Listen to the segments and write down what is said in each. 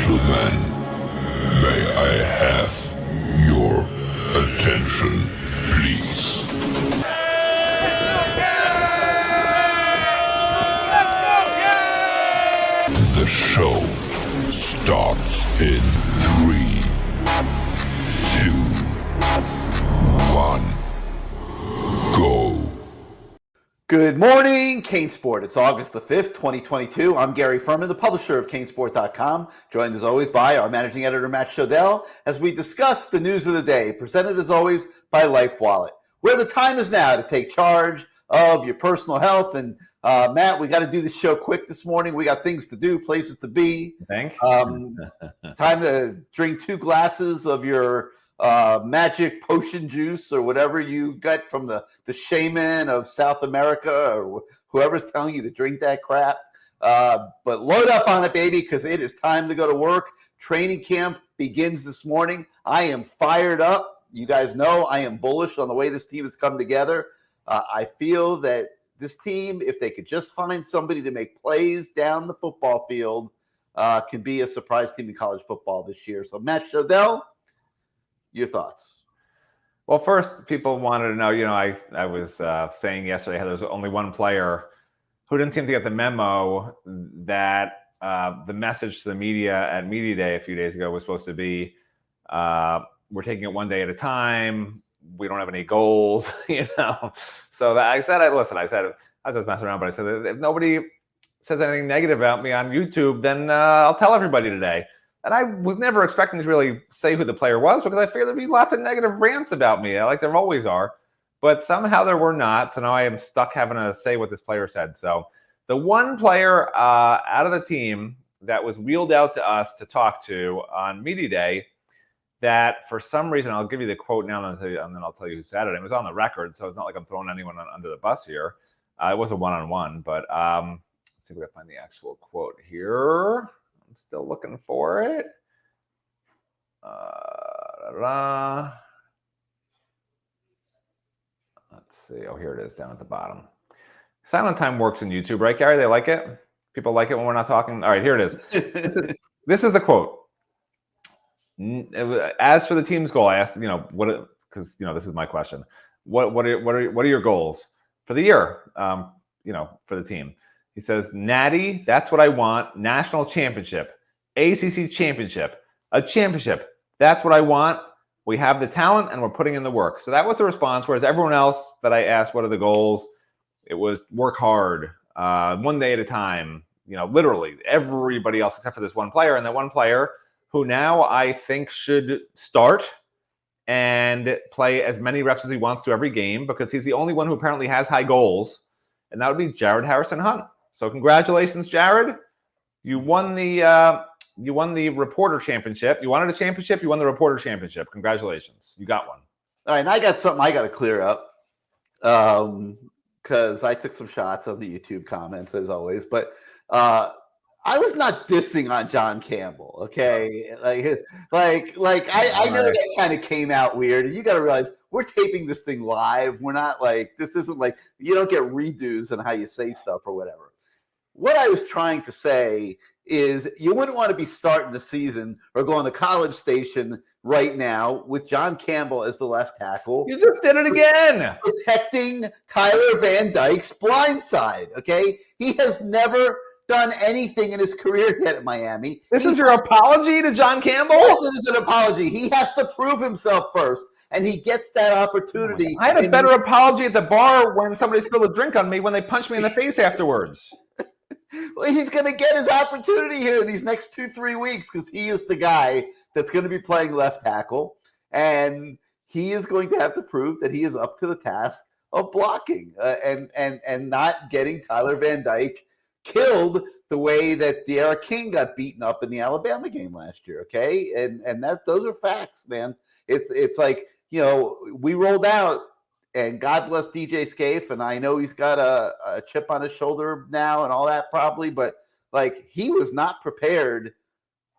gentlemen, may I have your attention, please? The show starts in 3, 2, 1, go. Good morning, CaneSport. It's August the 5th, 2022. I'm Gary Ferman, the publisher of CaneSport.com, joined as always by our managing editor, Matt Shodell, as we discuss the news of the day, presented as always by Life Wallet, where the time is now to take charge of your personal health. And Matt, we got to do the show quick this morning. We got things to do, places to be. Time to drink 2 glasses of your magic potion juice or whatever you got from the shaman of South America or whoever's telling you to drink that crap. But load up on it, baby, because it is time to go to work. Training camp begins this morning. I am fired up. You guys know I am bullish on the way this team has come together. I feel that this team, if they could just find somebody to make plays down the football field, can be a surprise team in college football this year. So, Matt Shodell, your thoughts? Well, first, people wanted to know, I was saying yesterday how there was only one player who didn't seem to get the memo that the message to the media at Media Day a few days ago was supposed to be, we're taking it one day at a time. We don't have any goals, So I said, I was just messing around, but I said, if nobody says anything negative about me on YouTube, then I'll tell everybody today. And I was never expecting to really say who the player was because I figured there'd be lots of negative rants about me, like there always are. But somehow there were not. So now I am stuck having to say what this player said. So the one player out of the team that was wheeled out to us to talk to on Media Day that for some reason, I'll give you the quote now and then I'll tell you who said it. It was on the record, so it's not like I'm throwing anyone under the bus here. It was a one-on-one, but let's see if we can find the actual quote here. I'm still looking for it. Let's see. Oh, here it is down at the bottom. Silent time works in YouTube, right, Gary? They like it? People like it when we're not talking? All right, here it is. This is the quote. As for the team's goal, I asked, because this is my question. What are your goals for the year? For the team. He says, Natty, that's what I want. National championship, ACC championship, a championship. That's what I want. We have the talent and we're putting in the work. So that was the response. Whereas everyone else that I asked, what are the goals? It was work hard, one day at a time. Literally everybody else except for this one player. And that one player who now I think should start and play as many reps as he wants to every game because he's the only one who apparently has high goals. And that would be Jared Harrison-Hunt. So congratulations, Jared. You won the reporter championship. You wanted a championship. You won the reporter championship. Congratulations. You got one. All right, and I got something I got to clear up because I took some shots on the YouTube comments as always. But I was not dissing on John Campbell. Okay, I know that kind of came out weird, and you got to realize we're taping this thing live. We're not this isn't like you don't get redos on how you say stuff or whatever. What I was trying to say is you wouldn't want to be starting the season or going to College Station right now with John Campbell as the left tackle. You just did it again. Protecting Tyler Van Dyke's blind side, okay? He has never done anything in his career yet at Miami. This is your apology to John Campbell? Yes, it is an apology. He has to prove himself first, and he gets that opportunity. I had a better apology at the bar when somebody spilled a drink on me when they punched me in the face afterwards. Well, he's going to get his opportunity here in these next 2-3 weeks because he is the guy that's going to be playing left tackle, and he is going to have to prove that he is up to the task of blocking and not getting Tyler Van Dyke killed the way that De'Ara King got beaten up in the Alabama game last year. Okay, and those are facts, man. It's like we rolled out. And God bless DJ Scaife, and I know he's got a chip on his shoulder now and all that probably, but he was not prepared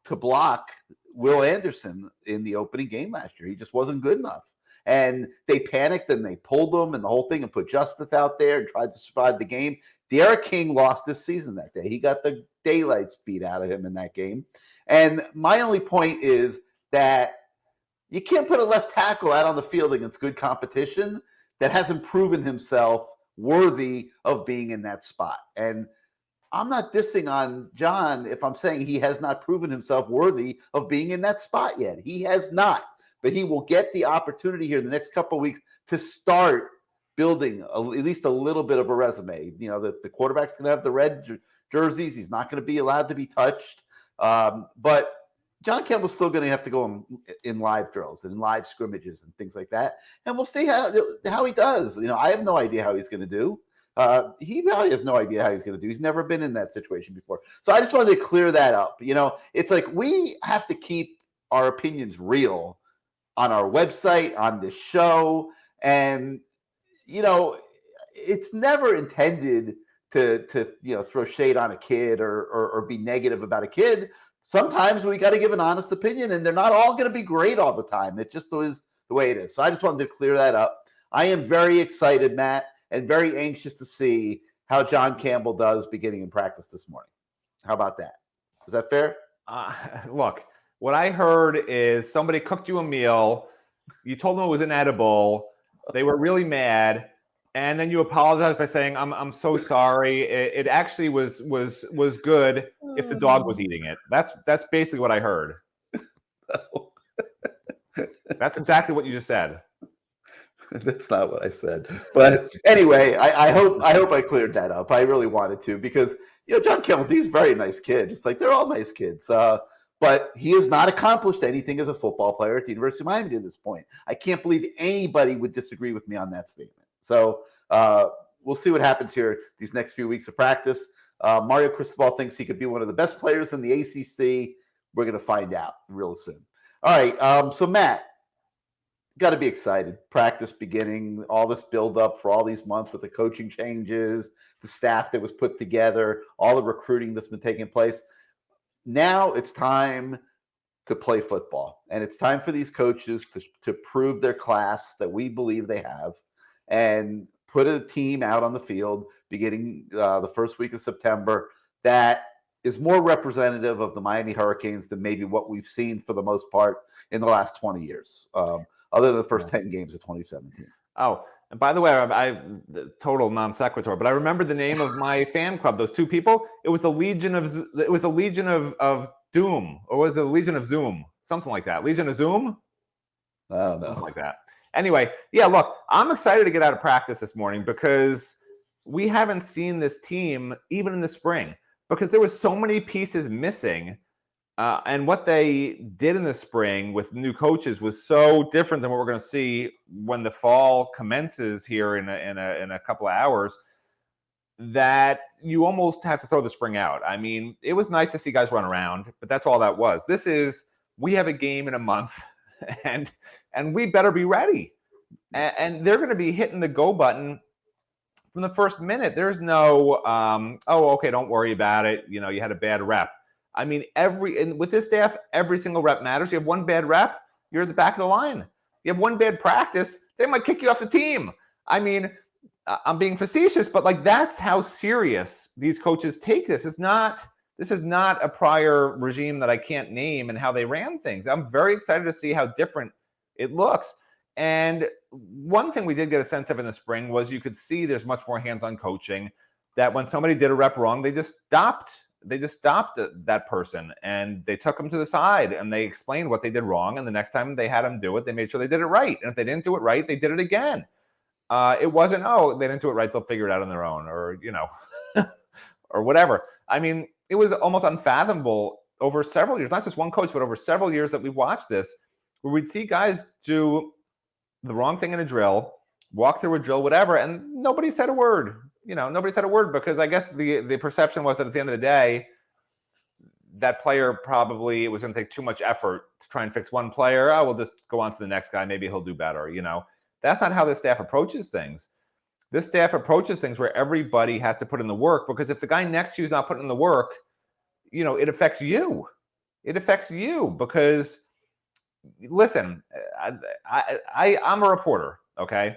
to block Will Anderson in the opening game last year. He just wasn't good enough. And they panicked and they pulled him and the whole thing and put Justice out there and tried to survive the game. De'Ara King lost this season that day. He got the daylights beat out of him in that game. And my only point is that you can't put a left tackle out on the field against good competition that hasn't proven himself worthy of being in that spot. And I'm not dissing on John if I'm saying he has not proven himself worthy of being in that spot yet. He has not, but he will get the opportunity here in the next couple of weeks to start building at least a little bit of a resume. You know, the quarterback's going to have the red jerseys. He's not going to be allowed to be touched. But John Campbell's still going to have to go in live drills and in live scrimmages and things like that. And we'll see how he does. You know, I have no idea how he's going to do. He probably has no idea how he's going to do. He's never been in that situation before. So I just wanted to clear that up. You know, it's like we have to keep our opinions real on our website, on this show. And, you know, it's never intended to throw shade on a kid or be negative about a kid. Sometimes we got to give an honest opinion, and they're not all going to be great all the time. It just is the way it is. So I just wanted to clear that up. I am very excited, Matt, and very anxious to see how John Campbell does beginning in practice this morning. How about that? Is that fair? Look, what I heard is somebody cooked you a meal. You told them it was inedible. They were really mad. And then you apologized by saying, I'm so sorry. It actually was good if the dog was eating it. That's basically what I heard. That's exactly what you just said. That's not what I said. But anyway, I hope I cleared that up. I really wanted to because, you know, John Campbell, he's a very nice kid. Just like they're all nice kids. But he has not accomplished anything as a football player at the University of Miami to this point. I can't believe anybody would disagree with me on that statement. So we'll see what happens here these next few weeks of practice. Mario Cristobal thinks he could be one of the best players in the ACC. We're going to find out real soon. All right. So, Matt, got to be excited. Practice beginning, all this build-up for all these months with the coaching changes, the staff that was put together, all the recruiting that's been taking place. Now it's time to play football, and it's time for these coaches to prove their class that we believe they have and put a team out on the field beginning the first week of September that is more representative of the Miami Hurricanes than maybe what we've seen for the most part in the last 20 years, other than the first 10 games of 2017. Oh, and by the way, I total non sequitur, but I remember the name of my fan club. Those two people. It was the Legion of Doom, or was it the Legion of Zoom? Something like that. Legion of Zoom. I don't know. Something like that. Anyway, yeah. Look, I'm excited to get out of practice this morning because we haven't seen this team even in the spring because there was so many pieces missing. And what they did in the spring with new coaches was so different than what we're going to see when the fall commences here in a couple of hours that you almost have to throw the spring out. I mean, it was nice to see guys run around, but that's all that was. We have a game in a month, and we better be ready. And they're going to be hitting the go button from the first minute. There's no, okay, don't worry about it. You know, you had a bad rep. I mean, with this staff, every single rep matters. You have one bad rep, you're at the back of the line. You have one bad practice, they might kick you off the team. I mean, I'm being facetious, but like that's how serious these coaches take this. This is not a prior regime that I can't name and how they ran things. I'm very excited to see how different it looks. And one thing we did get a sense of in the spring was you could see there's much more hands-on coaching, that when somebody did a rep wrong, they just stopped that person and they took them to the side and they explained what they did wrong. And the next time they had them do it, they made sure they did it right. And if they didn't do it right, they did it again. It wasn't, they didn't do it right, they'll figure it out on their own, or, you know, or whatever. I mean, it was almost unfathomable over several years, not just one coach, but over several years that we watched this, where we'd see guys do the wrong thing in a drill, walk through a drill, whatever, and nobody said a word. You know, nobody said a word because I guess the perception was that at the end of the day, that player probably, it was going to take too much effort to try and fix one player. We'll just go on to the next guy. Maybe he'll do better. You know, that's not how this staff approaches things. This staff approaches things where everybody has to put in the work, because if the guy next to you is not putting in the work, you know, it affects you. It affects you because, listen, I'm a reporter, okay?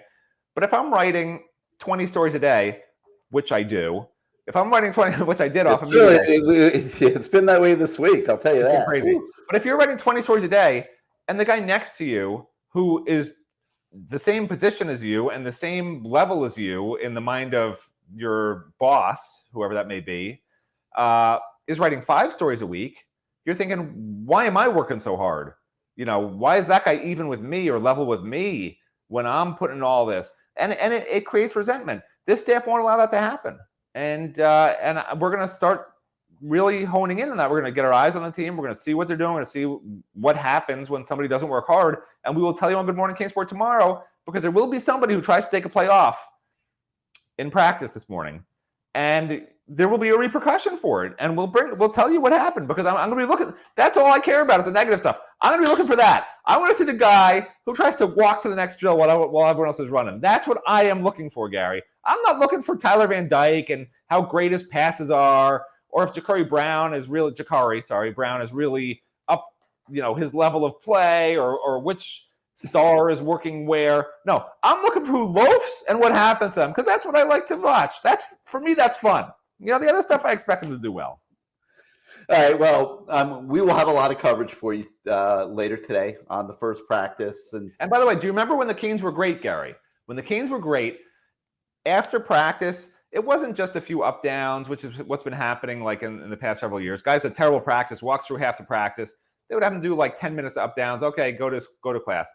But if I'm writing 20 stories a day, which I do, If I'm writing 20, which I did off of it's been that way this week. I'll tell you that. Crazy. Ooh. But if you're writing 20 stories a day, and the guy next to you, who is the same position as you and the same level as you in the mind of your boss, whoever that may be, is writing 5 stories a week, you're thinking, why am I working so hard? Why is that guy even with me or level with me when I'm putting in all this? And it creates resentment. This staff won't allow that to happen. And we're going to start really honing in on that. We're going to get our eyes on the team. We're going to see what they're doing. We're going to see what happens when somebody doesn't work hard. And we will tell you on Good Morning CaneSport tomorrow, because there will be somebody who tries to take a play off in practice this morning. And there will be a repercussion for it. And we'll tell you what happened, because I'm going to be looking. That's all I care about is the negative stuff. I'm going to be looking for that. I want to see the guy who tries to walk to the next drill while everyone else is running. That's what I am looking for, Gary. I'm not looking for Tyler Van Dyke and how great his passes are, or if Ja'Cory Brown is really up, his level of play, or which star is working where. No, I'm looking for who loafs and what happens to them, because that's what I like to watch. For me, that's fun. The other stuff I expect them to do well. All right, well, we will have a lot of coverage for you later today on the first practice. And by the way, do you remember when the Canes were great, Gary? When the Canes were great, after practice, it wasn't just a few up downs, which is what's been happening like in the past several years. Guys had terrible practice, walks through half the practice. They would have them do like 10 minutes of up downs. Okay, go to class.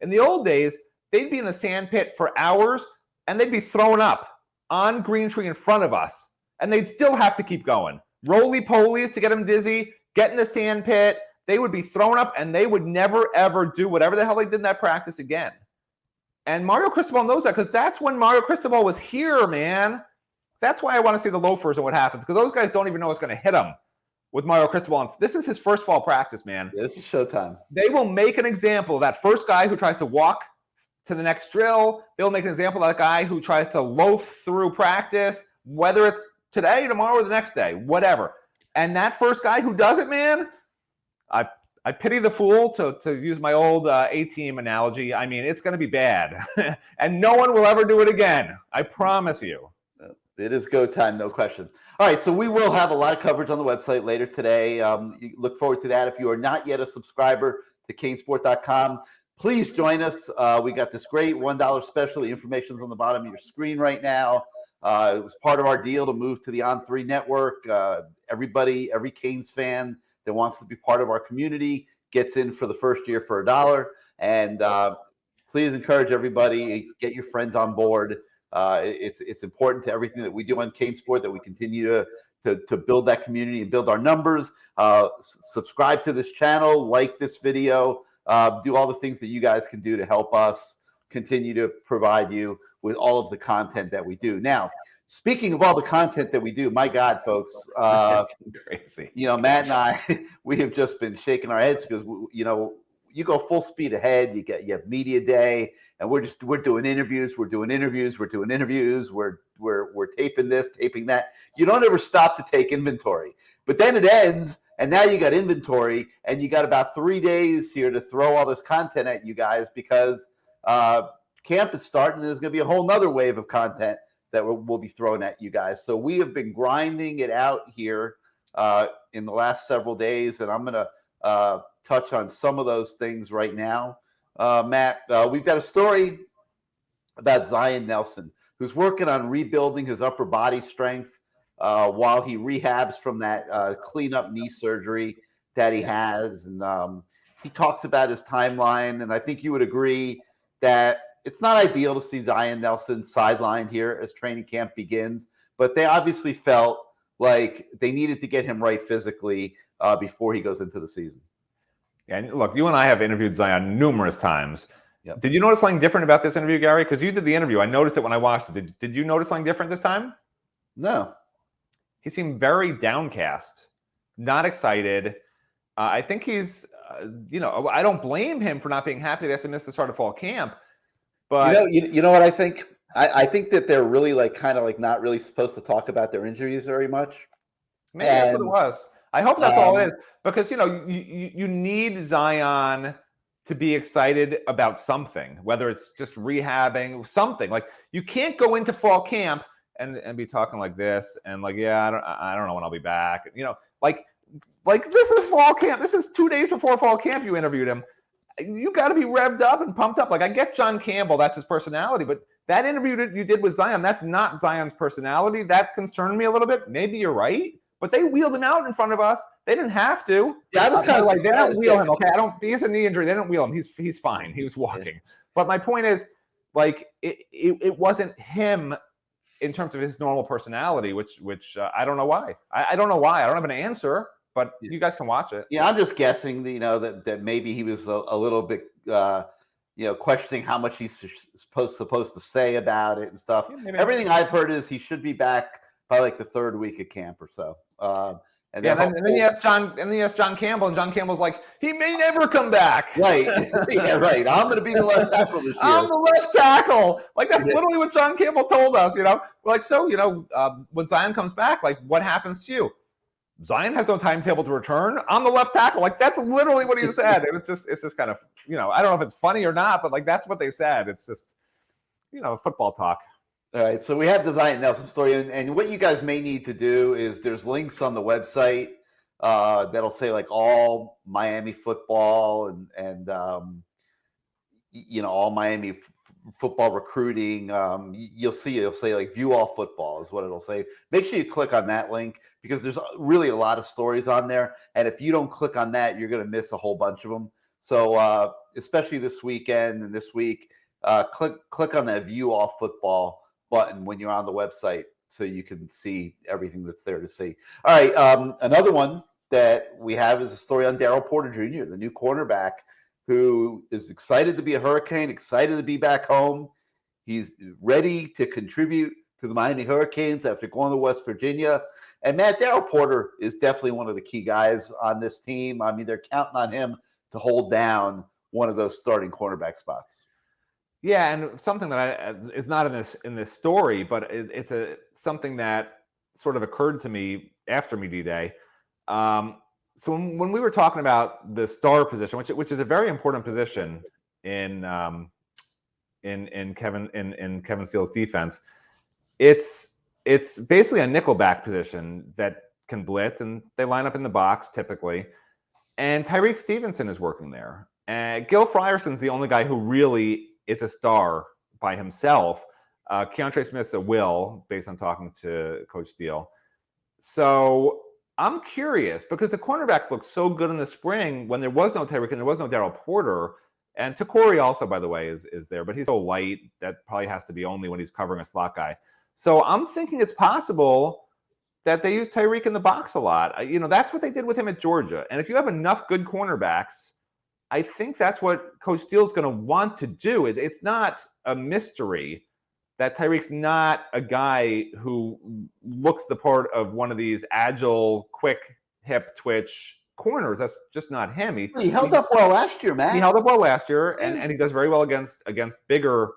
In the old days, they'd be in the sand pit for hours, and they'd be thrown up on green tree in front of us, and they'd still have to keep going. Roly-polies to get them dizzy, get in the sand pit. They would be thrown up, and they would never, ever do whatever the hell they did in that practice again. And Mario Cristobal knows that, because that's when Mario Cristobal was here, man. That's why I want to see the loafers and what happens, because those guys don't even know what's going to hit them with Mario Cristobal. This is his first fall practice, man. Yeah, this is showtime. They will make an example of that first guy who tries to walk to the next drill. They'll make an example of that guy who tries to loaf through practice, whether it's today, tomorrow, or the next day, whatever. And that first guy who does it, man, I pity the fool, to use my old A-team analogy. I mean, it's going to be bad. And no one will ever do it again. I promise you. It is go time, no question. All right, so we will have a lot of coverage on the website later today. You look forward to that. If you are not yet a subscriber to CaneSport.com, please join us. We got this great $1 special. The information's on the bottom of your screen right now. It was part of our deal to move to the On3 network. Every Canes fan that wants to be part of our community gets in for the first year for $1. And please encourage everybody, get your friends on board. It's important to everything that we do on CaneSport that we continue to build that community and build our numbers. Subscribe to this channel, like this video, do all the things that you guys can do to help us continue to provide you with all of the content that we do. Now, speaking of all the content that we do, my God, folks, crazy. Matt and I, we have just been shaking our heads because, you go full speed ahead. You have media day, and we're doing interviews. We're taping this, taping that. You don't ever stop to take inventory, but then it ends, and now you got inventory, and you got about 3 days here to throw all this content at you guys, because camp is starting. And there's going to be a whole nother wave of content that we'll be throwing at you guys. So we have been grinding it out here in the last several days, and I'm going to touch on some of those things right now. Matt, we've got a story about Zion Nelson, who's working on rebuilding his upper body strength while he rehabs from that cleanup knee surgery that he has. And he talks about his timeline, and I think you would agree that it's not ideal to see Zion Nelson sidelined here as training camp begins, but they obviously felt like they needed to get him right physically before he goes into the season. Yeah, and look, you and I have interviewed Zion numerous times. Yep. Did you notice something different about this interview, Gary? Because you did the interview. I noticed it when I watched it. Did you notice something different this time? No. He seemed very downcast, not excited. I think he's, I don't blame him for not being happy that he has to miss the start of fall camp. But you know what I think? I think that they're really not really supposed to talk about their injuries very much. Maybe that's what it was. I hope that's all it is, because you need Zion to be excited about something, whether it's just rehabbing something. Like, you can't go into fall camp and be talking like this and like, yeah, I don't know when I'll be back. You know, like this is fall camp. This is 2 days before fall camp. You interviewed him. You got to be revved up and pumped up. Like, I get John Campbell, that's his personality, but that interview that you did with Zion, that's not Zion's personality. That concerned me a little bit. Maybe you're right, but they wheeled him out in front of us. They didn't have to. Yeah, I was kind of like, they don't wheel him. Okay, he has a knee injury. They don't wheel him. He's fine. He was walking. But my point is, like, it wasn't him in terms of his normal personality, which I don't know why. I don't know why. I don't have an answer. But you guys can watch it. Yeah, I'm just guessing, that maybe he was a little bit, questioning how much he's supposed to say about it and stuff. Yeah, everything I've heard is he should be back by like the third week of camp or so. And then he asked John Campbell, and John Campbell's like, he may never come back. Right. Yeah, right. I'm going to be the left tackle this year. I'm the left tackle. Like, that's literally what John Campbell told us. Like, so when Zion comes back, like, what happens to you? Zion has no timetable to return. I'm the left tackle. Like, that's literally what he said. And it's just kind of, I don't know if it's funny or not, but like, that's what they said. It's just, football talk. All right. So we have the Zion Nelson story. And what you guys may need to do is there's links on the website that'll say like all Miami football and all Miami football recruiting. You'll see it'll say like view all football is what it'll say. Make sure you click on that link, because there's really a lot of stories on there. And if you don't click on that, you're going to miss a whole bunch of them. So especially this weekend and this week, click on that view all football button when you're on the website so you can see everything that's there to see. All right. Another one that we have is a story on Daryl Porter Jr., the new cornerback, who is excited to be a Hurricane, excited to be back home. He's ready to contribute to the Miami Hurricanes after going to West Virginia. And Matt, Daryl Porter is definitely one of the key guys on this team. I mean, they're counting on him to hold down one of those starting cornerback spots. Yeah, and something that is not in this story, but it's something that sort of occurred to me after Media Day. So when we were talking about the star position, which is a very important position in Kevin Steele's defense, it's basically a nickelback position that can blitz, and they line up in the box typically. And Tyreek Stevenson is working there. And Gil Fryerson's the only guy who really is a star by himself. Keontre Smith's a will, based on talking to Coach Steele. So I'm curious, because the cornerbacks looked so good in the spring when there was no Tyreek and there was no Daryl Porter. And Takori also, by the way, is there, but he's so light that probably has to be only when he's covering a slot guy. So I'm thinking it's possible that they use Tyreek in the box a lot. That's what they did with him at Georgia. And if you have enough good cornerbacks, I think that's what Coach Steele's going to want to do. It's not a mystery that Tyreek's not a guy who looks the part of one of these agile, quick, hip twitch corners. That's just not him. He held up well last year, man. He held up well last year, and he does very well against bigger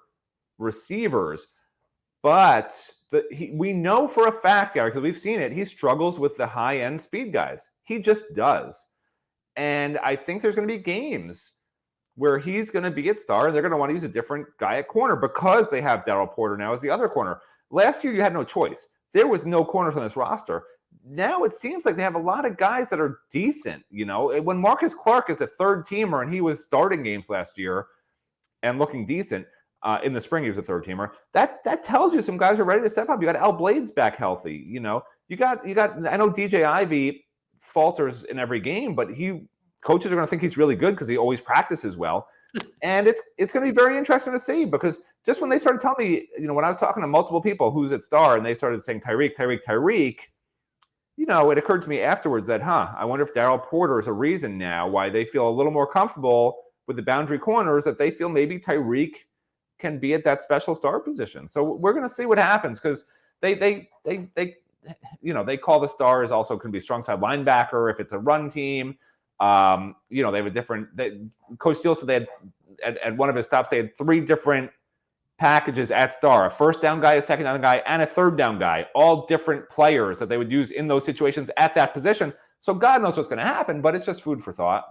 receivers. But we know for a fact, Gary, because we've seen it, he struggles with the high-end speed guys. He just does. And I think there's going to be games where he's going to be at star, and they're going to want to use a different guy at corner because they have Daryl Porter now as the other corner. Last year, you had no choice. There was no corners on this roster. Now it seems like they have a lot of guys that are decent. When Marcus Clark is a third teamer and he was starting games last year and looking decent, in the spring he was a third teamer, that tells you some guys are ready to step up. You got Al Blades back healthy. You got I know DJ Ivey falters in every game, but coaches are going to think he's really good because he always practices well. And it's going to be very interesting to see, because just when they started telling me, when I was talking to multiple people who's at star and they started saying Tyreek, it occurred to me afterwards that, I wonder if Daryl Porter is a reason now why they feel a little more comfortable with the boundary corners, that they feel maybe Tyreek can be at that special star position. So we're going to see what happens, because they call the stars also can be strong side linebacker if it's a run team. They have a different. Coach Steele said they had at one of his stops, they had 3 different packages at star: a first down guy, a second down guy, and a third down guy. All different players that they would use in those situations at that position. So God knows what's going to happen, but it's just food for thought.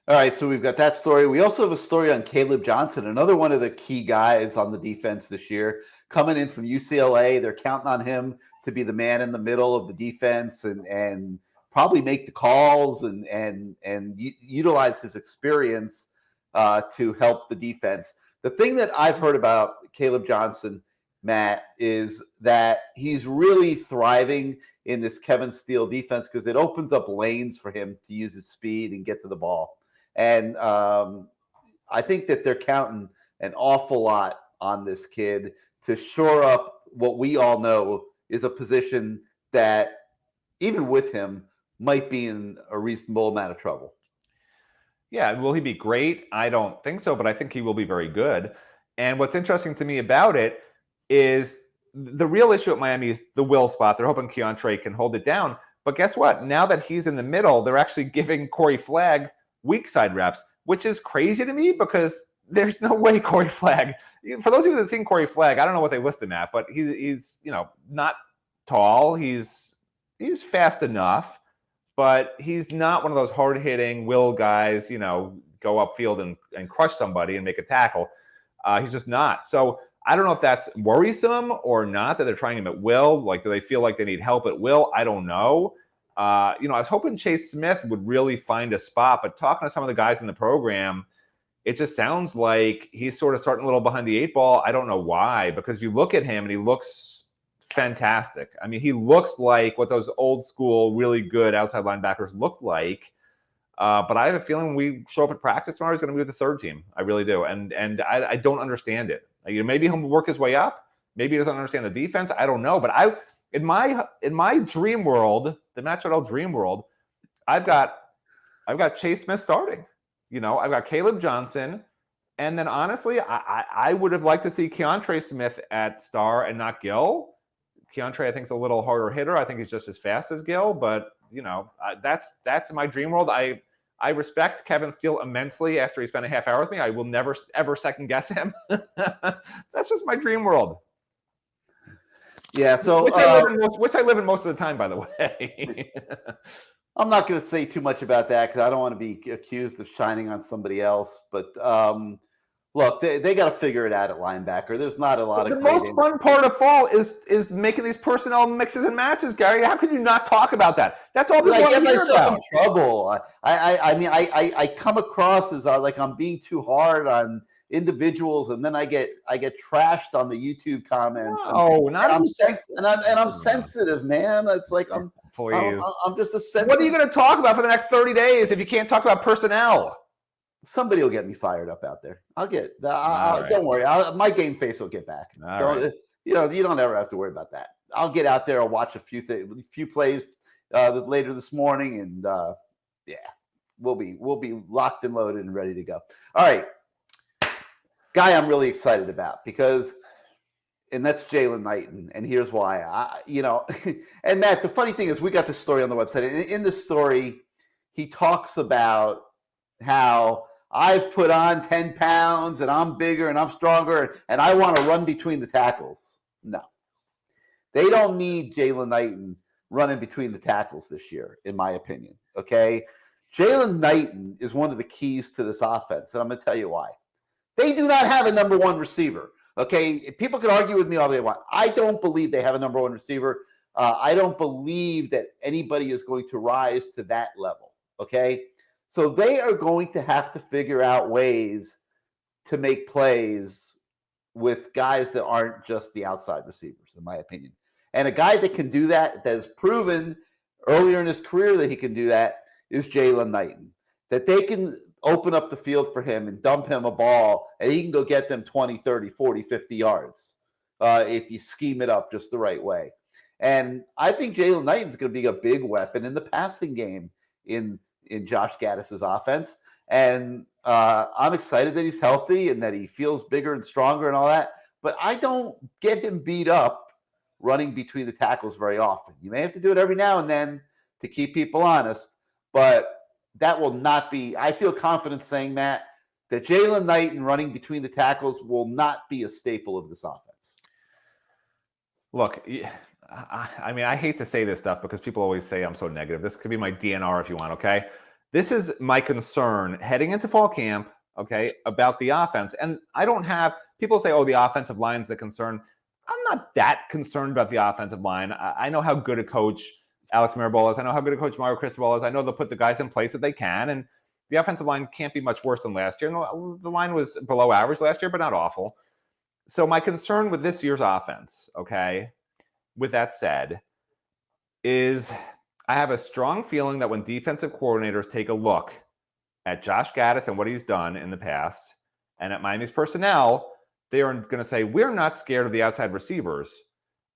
All right, so we've got that story. We also have a story on Caleb Johnson, another one of the key guys on the defense this year. coming in from UCLA. They're counting on him to be the man in the middle of the defense and probably make the calls and utilize his experience to help the defense. The thing that I've heard about Caleb Johnson, Matt, is that he's really thriving in this Kevin Steele defense because it opens up lanes for him to use his speed and get to the ball. And I think that they're counting an awful lot on this kid to shore up what we all know is a position that, even with him, might be in a reasonable amount of trouble. Yeah, will he be great? I don't think so, but I think he will be very good. And what's interesting to me about it is the real issue at Miami is the will spot. They're hoping Keontre can hold it down. But guess what? Now that he's in the middle, they're actually giving Corey Flagg weak side reps, which is crazy to me because there's no way Corey Flagg, for those of you that have seen Corey Flagg, I don't know what they list him at, but he's not tall. He's fast enough, but he's not one of those hard-hitting will guys, go upfield and crush somebody and make a tackle. He's just not. So I don't know if that's worrisome or not that they're trying him at will. Like, do they feel like they need help at will? I don't know. I was hoping Chase Smith would really find a spot, but talking to some of the guys in the program, it just sounds like he's sort of starting a little behind the eight ball. I don't know why, because you look at him and he looks fantastic. I mean, he looks like what those old school, really good outside linebackers look like. But I have a feeling when we show up at practice tomorrow, he's going to be with the third team. I really do. And I don't understand it. Maybe he'll work his way up. Maybe he doesn't understand the defense. I don't know. But in my dream world, the Matt Shodell dream world, I've got Chase Smith starting. I've got Caleb Johnson. And then honestly, I would have liked to see Keontre Smith at star and not Gill. Keontre, I think, is a little harder hitter. I think he's just as fast as Gill. But, that's my dream world. I respect Kevin Steele immensely after he spent a half hour with me. I will never, ever second guess him. That's just my dream world. Yeah, so which I live in most of the time, by the way. I'm not going to say too much about that because I don't want to be accused of shining on somebody else. But look, they got to figure it out at linebacker. There's not a lot of the most fun part of fall is making these personnel mixes and matches, Gary. How can you not talk about that? That's all people want to hear about. In trouble. I come across as like I'm being too hard on individuals, and then I get trashed on the YouTube comments. I'm sensitive, man. It's like I'm just a sensitive. What are you going to talk about for the next 30 days if you can't talk about personnel? Somebody will get me fired up out there. Don't worry. My game face will get back. You don't ever have to worry about that. I'll get out there. I'll watch a few plays later this morning, and we'll be locked and loaded and ready to go. All right, guy, I'm really excited about and that's Jalen Knighton, and here's why. And Matt, the funny thing is, we got this story on the website, and in the story, he talks about how I've put on 10 pounds and I'm bigger and I'm stronger and I want to run between the tackles. No, they don't need Jalen Knighton running between the tackles this year, in my opinion. Okay. Jalen Knighton is one of the keys to this offense. And I'm going to tell you why. They do not have a number one receiver. Okay. People can argue with me all they want. I don't believe they have a number one receiver. I don't believe that anybody is going to rise to that level. Okay. So they are going to have to figure out ways to make plays with guys that aren't just the outside receivers, in my opinion. And a guy that can do that has proven earlier in his career that he can do that, is Jalen Knighton. That they can open up the field for him and dump him a ball, and he can go get them 20, 30, 40, 50 yards if you scheme it up just the right way. And I think Jalen Knighton's going to be a big weapon in the passing game in Josh Gaddis's offense. And I'm excited that he's healthy and that he feels bigger and stronger and all that. But I don't get him beat up running between the tackles very often. You may have to do it every now and then to keep people honest, but that will not be – I feel confident saying, Matt, that Jalen Knighton running between the tackles will not be a staple of this offense. Look, I mean, I hate to say this stuff because people always say I'm so negative. This could be my DNR if you want, okay? This is my concern heading into fall camp, okay, about the offense. And I don't have – people say, oh, the offensive line's the concern. I'm not that concerned about the offensive line. I know how good a coach Alex Mirabal is. I know how good a coach Mario Cristobal is. I know they'll put the guys in place that they can, and the offensive line can't be much worse than last year. And the line was below average last year, but not awful. So my concern with this year's offense, okay, with that said, is I have a strong feeling that when defensive coordinators take a look at Josh Gaddis and what he's done in the past, and at Miami's personnel, they are going to say, we're not scared of the outside receivers.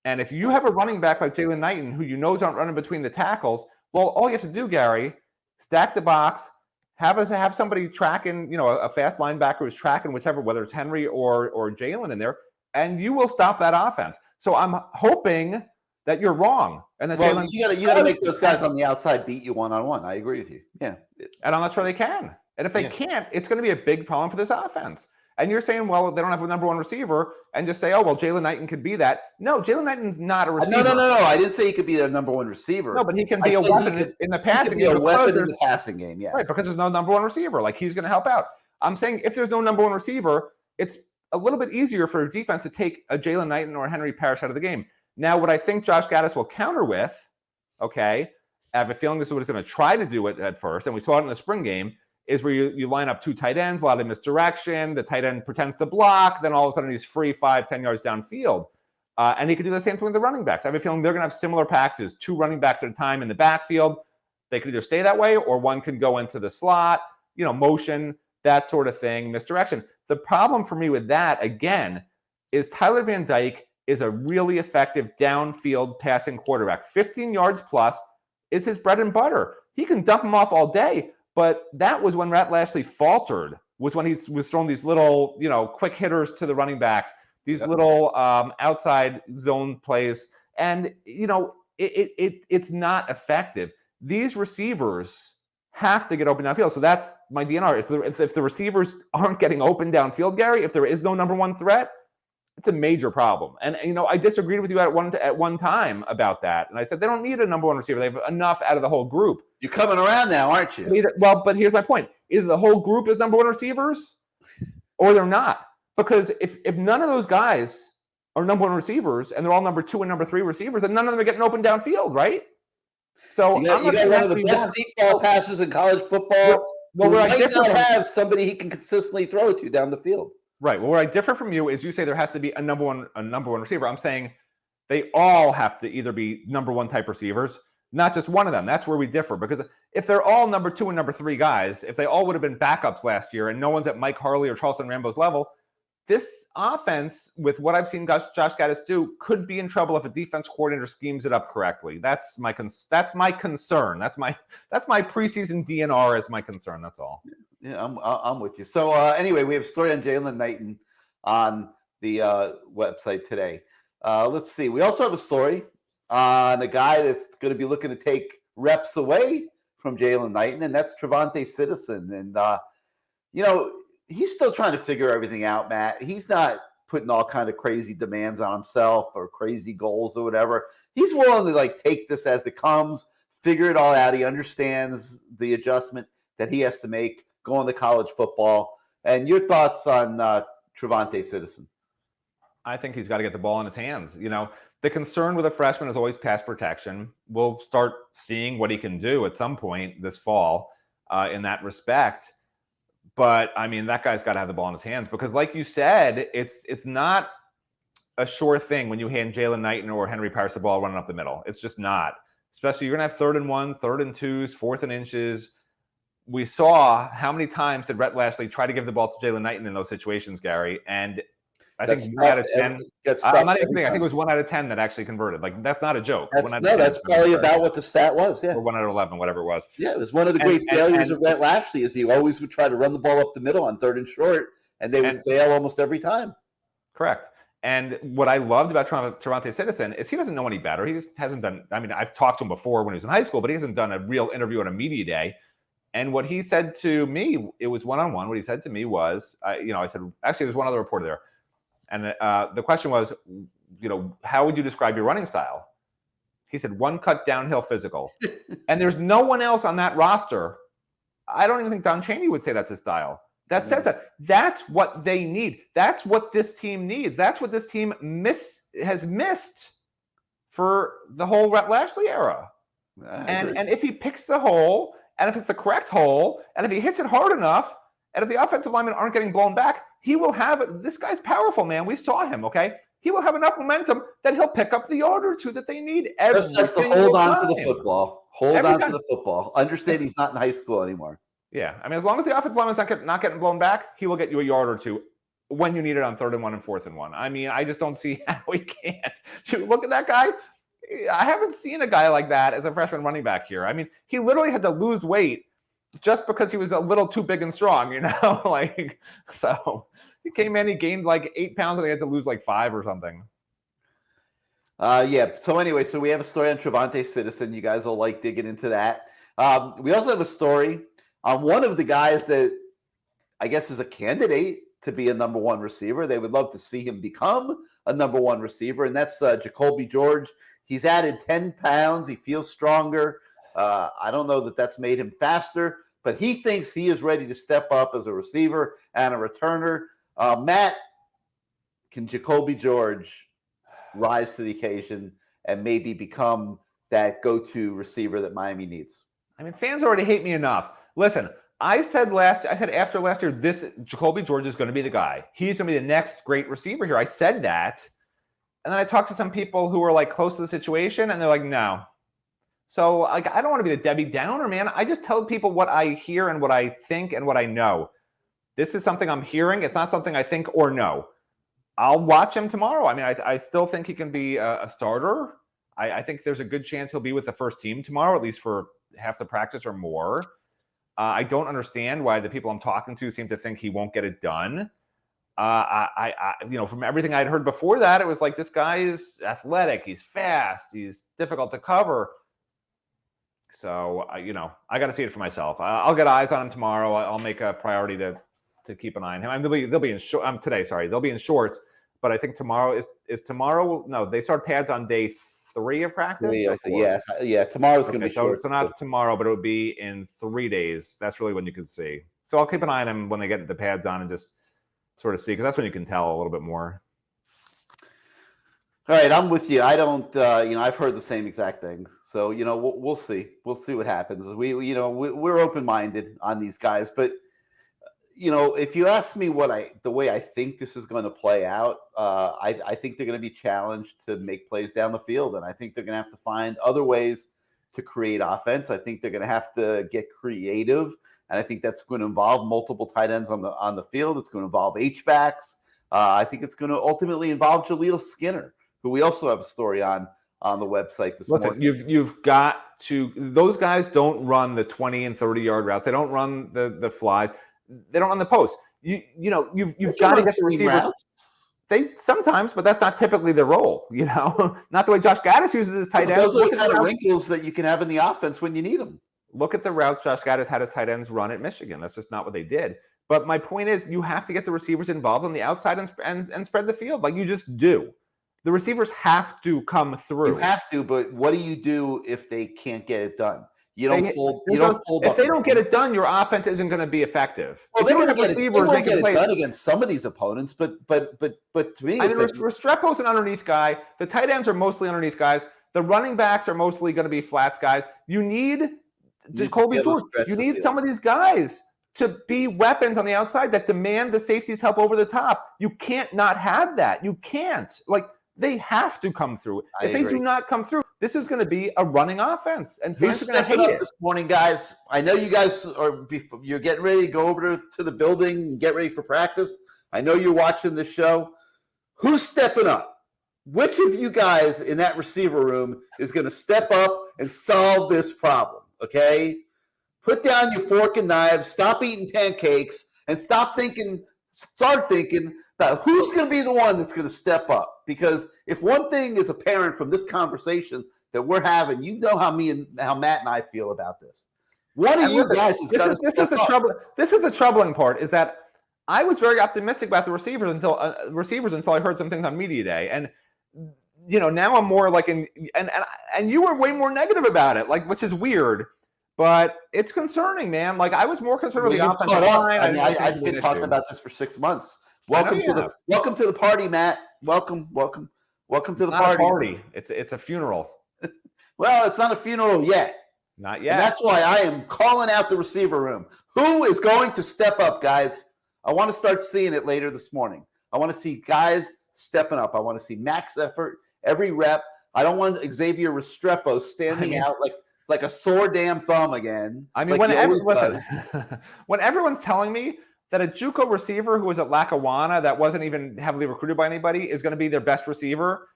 And if you have a running back like Jalen Knighton, who you know is not running between the tackles, well, all you have to do, Gary, stack the box, have somebody tracking, a fast linebacker who's tracking whichever, whether it's Henry or Jalen in there, and you will stop that offense. So I'm hoping that you're wrong. And that Jalen, you gotta make those guys on the outside beat you one-on-one. I agree with you. Yeah. And I'm not sure they can. And if they can't, it's going to be a big problem for this offense. And you're saying, well, they don't have a number one receiver, and just say, oh, well, Jalen Knighton could be that. No, Jalen Knighton's not a receiver. No. I didn't say he could be their number one receiver. No, but he can be a weapon in the passing game. He can be a weapon in the passing game, yes. Right, because there's no number one receiver. Like, he's going to help out. I'm saying if there's no number one receiver, it's a little bit easier for a defense to take a Jalen Knighton or a Henry Parrish out of the game. Now, what I think Josh Gaddis will counter with, okay, I have a feeling this is what he's going to try to do at first, and we saw it in the spring game, is where you line up two tight ends, a lot of misdirection, the tight end pretends to block, then all of a sudden he's free 5-10 yards downfield. And he could do the same thing with the running backs. I have a feeling they're going to have similar packages, two running backs at a time in the backfield. They could either stay that way or one can go into the slot, motion, that sort of thing, misdirection. The problem for me with that, again, is Tyler Van Dyke is a really effective downfield passing quarterback. 15 yards plus is his bread and butter. He can dump him off all day. But that was when Rhett Lashley faltered, was when he was throwing these little, quick hitters to the running backs, these little outside zone plays. And, it's not effective. These receivers have to get open downfield. So that's my DNR. If the receivers aren't getting open downfield, Gary, if there is no number one threat, it's a major problem. And, I disagreed with you at one time about that. And I said, they don't need a number one receiver. They have enough out of the whole group. You're coming around now, aren't you? But here's my point. Either the whole group is number one receivers or they're not. Because if none of those guys are number one receivers and they're all number two and number three receivers, then none of them are getting open downfield, right? So you got one of the best deep ball passes in college football. Well, where I not have somebody he can consistently throw it to down the field. Right. Well, where I differ from you is you say there has to be a number one receiver. I'm saying they all have to either be number one type receivers, not just one of them. That's where we differ. Because if they're all number two and number three guys, if they all would have been backups last year and no one's at Mike Harley or Charleston Rambo's level, this offense, with what I've seen Josh Gaddis do, could be in trouble if a defense coordinator schemes it up correctly. That's my concern. That's my preseason DNR as my concern. That's all. Yeah, I'm with you. So anyway, we have a story on Jalen Knighton on the website today. Let's see. We also have a story on a guy that's going to be looking to take reps away from Jalen Knighton, and that's Trevante Citizen. And, he's still trying to figure everything out, Matt. He's not putting all kind of crazy demands on himself or crazy goals or whatever. He's willing to take this as it comes, figure it all out. He understands the adjustment that he has to make going to college football. And your thoughts on Trevante Citizen? I think he's got to get the ball in his hands. The concern with a freshman is always pass protection. We'll start seeing what he can do at some point this fall in that respect. But, that guy's got to have the ball in his hands because, like you said, it's not a sure thing when you hand Jalen Knighton or Henry Parrish the ball running up the middle. It's just not. Especially you're going to have 3rd and 1, 3rd and 2s, 4th and inches. We saw how many times did Rhett Lashley try to give the ball to Jalen Knighton in those situations, Gary, and I think 1 out of 10. I'm not even kidding. I think it was 1 out of 10 that actually converted. That's not a joke. That's probably about what the stat was. Yeah, or 1 out of 11, whatever it was. Yeah, it was one of the great failures of Rhett Lashley. Is he always would try to run the ball up the middle on 3rd and short, and they would fail almost every time. Correct. And what I loved about Trevante Citizen is he doesn't know any better. He just hasn't done. I've talked to him before when he was in high school, but he hasn't done a real interview on a media day. And what he said to me, it was one-on-one. What he said to me was, I said, actually, there's one other reporter there. And the question was, how would you describe your running style? He said, one cut downhill physical. And there's no one else on that roster. I don't even think Don Chaney would say that's his style. that says that. That's what they need. That's what this team needs. That's what this team has missed for the whole Rhett Lashley era. And if he picks the hole, and if it's the correct hole, and if he hits it hard enough, and if the offensive linemen aren't getting blown back, he will have, this guy's powerful, man. We saw him, okay? He will have enough momentum that he'll pick up the yard or two that they need every Just to hold on to the football. Hold on to the football. Understand he's not in high school anymore. Yeah, I mean, as long as the offensive lineman's not getting blown back, he will get you a yard or two when you need it on 3rd and 1 and 4th and 1. I mean, I just don't see how he can't. Shoot, look at that guy. I haven't seen a guy like that as a freshman running back here. I mean, he literally had to lose weight just because he was a little too big and strong, you know? Like, so he came in, he gained like 8 pounds, and he had to lose like 5 or something. Yeah. So anyway, so we have a story on Trevante Citizen. You guys will like digging into that. We also have a story on one of the guys that I guess is a candidate to be a number 1 receiver. They would love to see him become a number 1 receiver, and that's Jacoby George. He's added 10 pounds. He feels stronger. I don't know that that's made him faster, but he thinks he is ready to step up as a receiver and a returner. Matt, can Jacoby George rise to the occasion and maybe become that go-to receiver that Miami needs? I mean, fans already hate me enough. Listen, I said after last year, this Jacoby George is going to be the guy. He's going to be the next great receiver here. I said that. And then I talked to some people who were like close to the situation, and they're like, no. So like, I don't want to be the Debbie Downer, man. I just tell people what I hear and what I think and what I know. This is something I'm hearing. It's not something I think or know. I'll watch him tomorrow. I mean, I still think he can be a starter. I think there's a good chance he'll be with the first team tomorrow, at least for half the practice or more. I don't understand why the people I'm talking to seem to think he won't get it done. From everything I'd heard before that, it was like, this guy is athletic, he's fast, he's difficult to cover. So, I got to see it for myself. I'll get eyes on him tomorrow. I'll make a priority to keep an eye on him. I mean, they'll be in they'll be in shorts, but I think tomorrow is tomorrow. No, they start pads on day 3 of practice. Yeah. Tomorrow's going to be shorts. So not tomorrow, but it would be in 3 days. That's really when you can see. So I'll keep an eye on him when they get the pads on and just sort of see, because that's when you can tell a little bit more. All right, I'm with you. I don't, I've heard the same exact things. So, we'll see. We'll see what happens. We're open-minded on these guys. But, if you ask me the way I think this is going to play out, I think they're going to be challenged to make plays down the field. And I think they're going to have to find other ways to create offense. I think they're going to have to get creative. And I think that's going to involve multiple tight ends on the field. It's going to involve H-backs. I think it's going to ultimately involve Jaleel Skinner, who we also have a story on the website this morning. You've got to. Those guys don't run the 20 and 30-yard routes. They don't run the flies. They don't run the post. You've got to get the receiver. They sometimes, but that's not typically their role. Not the way Josh Gaddis uses his tight ends. Those are the kind of wrinkles that you can have in the offense when you need them. Look at the routes Josh Gaddis had his tight ends run at Michigan. That's just not what they did. But my point is, you have to get the receivers involved on the outside and spread the field like you just do. The receivers have to come through. You have to, but what do you do if they can't get it done? You don't fold. If they don't get it done, your offense isn't going to be effective. Well, they won't get it done against some of these opponents, but to me, Restrepo's an underneath guy. The tight ends are mostly underneath guys. The running backs are mostly going to be flats guys. You need Jacoby George. You need some of these guys to be weapons on the outside that demand the safety's help over the top. You can't not have that. You can't. They have to come through. If they do not come through, this is going to be a running offense. And who's stepping up this morning, guys? I know you guys you're getting ready to go over to the building and get ready for practice. I know you're watching this show. Who's stepping up? Which of you guys in that receiver room is going to step up and solve this problem? Okay? Put down your fork and knives, stop eating pancakes, and start thinking about who's going to be the one that's going to step up. Because if one thing is apparent from this conversation that we're having, you know how Matt and I feel about this. One of you guys is going to step up. This is the troubling part, is that I was very optimistic about the receivers until I heard some things on media day. And now I'm more like and you were way more negative about it, which is weird. But it's concerning, man. Like I was more concerned with the offensive line. I mean, I've been talking about this for 6 months. Welcome to the party, Matt. Welcome to the party. It's a funeral. Well, it's not a funeral yet. Not yet. And that's why I am calling out the receiver room. Who is going to step up, guys? I want to start seeing it later this morning. I want to see guys stepping up. I want to see max effort, every rep. I don't want Xavier Restrepo standing out like a sore damn thumb again. I mean, when everyone's telling me that a JUCO receiver who was at Lackawanna that wasn't even heavily recruited by anybody is going to be their best receiver,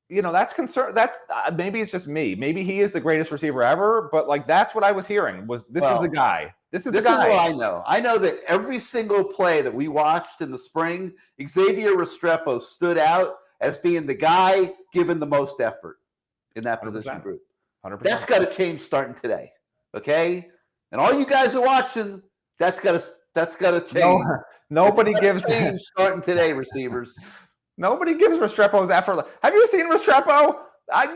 that's concern. That's maybe it's just me. Maybe he is the greatest receiver ever, but like that's what I was hearing was this is the guy. This is the guy. This is what I know. I know that every single play that we watched in the spring, Xavier Restrepo stood out as being the guy given the most effort in that position group. 100%. That's got to change starting today, okay? And all you guys are watching, that's got to change. Nobody gives change starting today, receivers. Nobody gives Restrepo's effort. Have you seen Restrepo?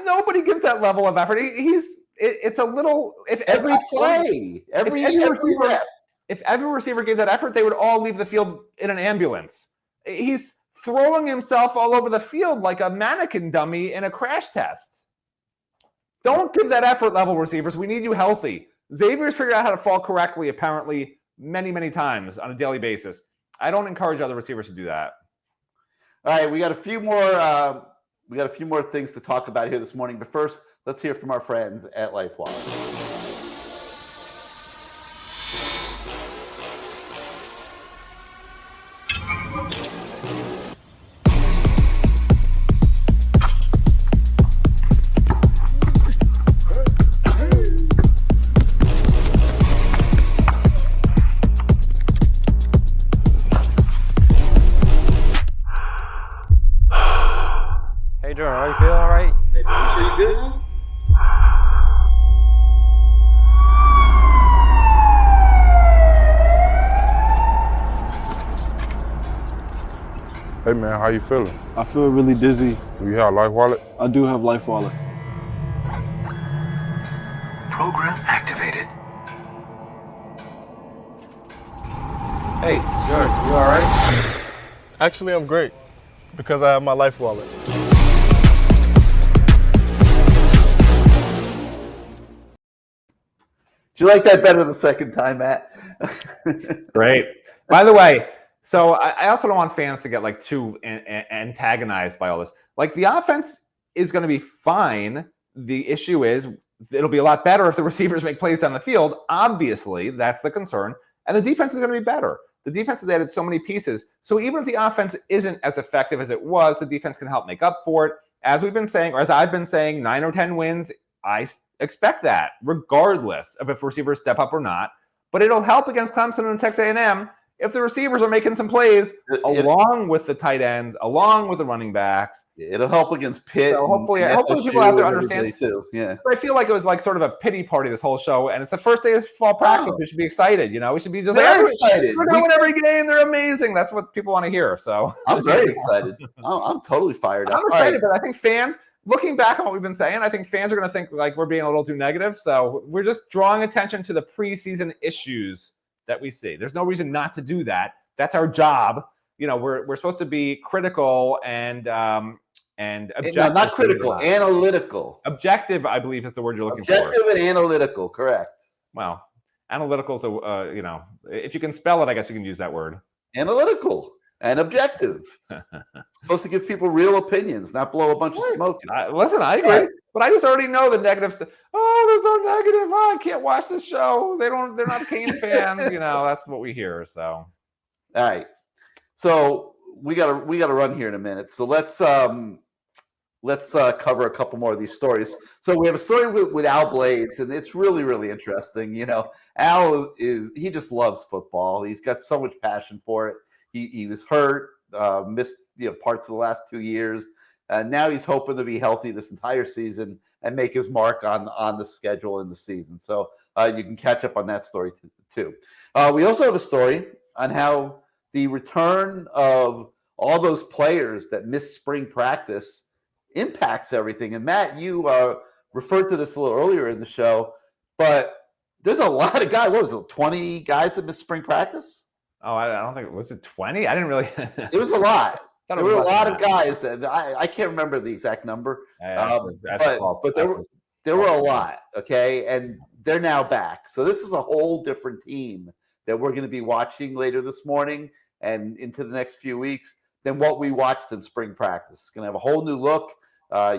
Nobody gives that level of effort. It's a little. If every receiver gave that effort, they would all leave the field in an ambulance. He's throwing himself all over the field like a mannequin dummy in a crash test. Don't give that effort level, receivers. We need you healthy. Xavier's figured out how to fall correctly, apparently, many, many times on a daily basis. I don't encourage other receivers to do that. All right, we got a few more things to talk about here this morning. But first, let's hear from our friends at LifeWallet. Are you feeling all right? Hey, you sure you good? Hey man, how you feeling? I feel really dizzy. Do you have LifeWallet? I do have LifeWallet. Program activated. Hey, George, you all right? Actually, I'm great because I have my LifeWallet. Did you like that better the second time, Matt? Great. By the way, so I also don't want fans to get like too antagonized by all this. Like the offense is going to be fine. The issue is it'll be a lot better if the receivers make plays down the field. Obviously, that's the concern. And the defense is going to be better. The defense has added so many pieces. So even if the offense isn't as effective as it was, the defense can help make up for it. As we've been saying, or as I've been saying, 9 or 10 wins, I expect that, regardless of if receivers step up or not. But it'll help against Clemson and Texas A&M if the receivers are making some plays along with the tight ends, along with the running backs. It'll help against Pitt. So hopefully people out there understand. Too. Yeah. But I feel like it was like sort of a pity party this whole show, and it's the first day of fall practice. We should be excited, We should be just excited. We're doing every game. They're amazing. That's what people want to hear. So I'm very excited. I'm totally fired up. I'm excited, but I think fans. Looking back on what we've been saying, I think fans are going to think like we're being a little too negative. So we're just drawing attention to the preseason issues that we see. There's no reason not to do that. That's our job. We're supposed to be critical and objective. No, not critical, analytical. Objective, I believe, is the word you're looking for. Objective and analytical, correct. Well, analytical is if you can spell it, I guess you can use that word. Analytical and objective. Supposed to give people real opinions, not blow a bunch of smoke. Listen, I agree, but I just already know the negative stuff. Oh, they're so negative. Oh, I can't watch this show. They're not Cane fans. That's what we hear. So, all right. So we gotta run here in a minute. So let's cover a couple more of these stories. So we have a story with Al Blades, and it's really, really interesting. Al he just loves football. He's got so much passion for it. He was hurt, missed parts of the last 2 years. Now he's hoping to be healthy this entire season and make his mark on the schedule in the season. So you can catch up on that story too. We also have a story on how the return of all those players that missed spring practice impacts everything. And Matt, you referred to this a little earlier in the show, but there's a lot of guys. What was it, 20 guys that missed spring practice? Oh, I don't think was it 20. I didn't really. It was a lot. Thought it There was were a less lot than of that. guys that I can't remember the exact number, That's but there were a lot. Okay, and they're now back. So this is a whole different team that we're going to be watching later this morning and into the next few weeks than what we watched in spring practice. It's going to have a whole new look.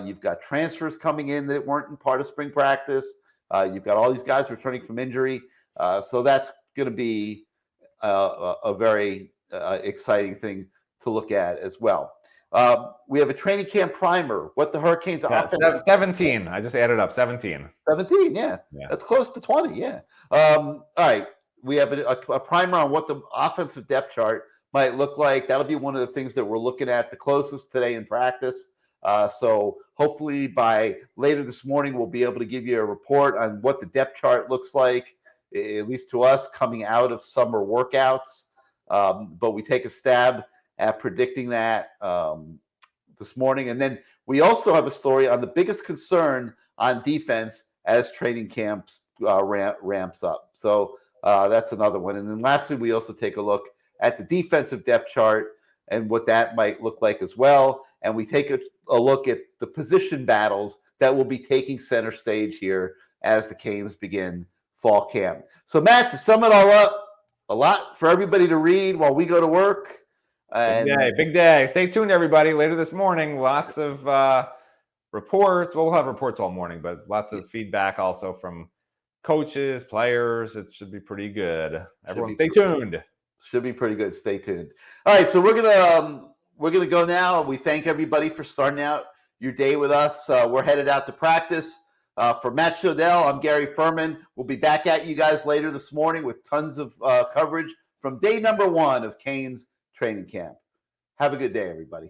You've got transfers coming in that weren't in part of spring practice. You've got all these guys returning from injury. So that's going to be a very exciting thing to look at as well. We have a training camp primer. What the Hurricanes offense? 17. I just added up 17. 17, yeah. That's close to 20, yeah. All right. We have a primer on what the offensive depth chart might look like. That'll be one of the things that we're looking at the closest today in practice. So hopefully by later this morning, we'll be able to give you a report on what the depth chart looks like, at least to us, coming out of summer workouts. But we take a stab at predicting that this morning. And then we also have a story on the biggest concern on defense as training camps ramps up. So that's another one. And then lastly, we also take a look at the defensive depth chart and what that might look like as well. And we take a look at the position battles that will be taking center stage here as the Canes begin fall camp. So Matt, to sum it all up, a lot for everybody to read while we go to work. And Big day. Stay tuned, everybody. Later this morning, lots of reports. Well, we'll have reports all morning, but lots of feedback also from coaches, players. It should be pretty good. Everyone, stay tuned. Should be pretty good. Stay tuned. All right, so we're gonna go now. We thank everybody for starting out your day with us. We're headed out to practice. For Matt Shodell, I'm Gary Ferman. We'll be back at you guys later this morning with tons of coverage from day number 1 of Canes training camp. Have a good day, everybody.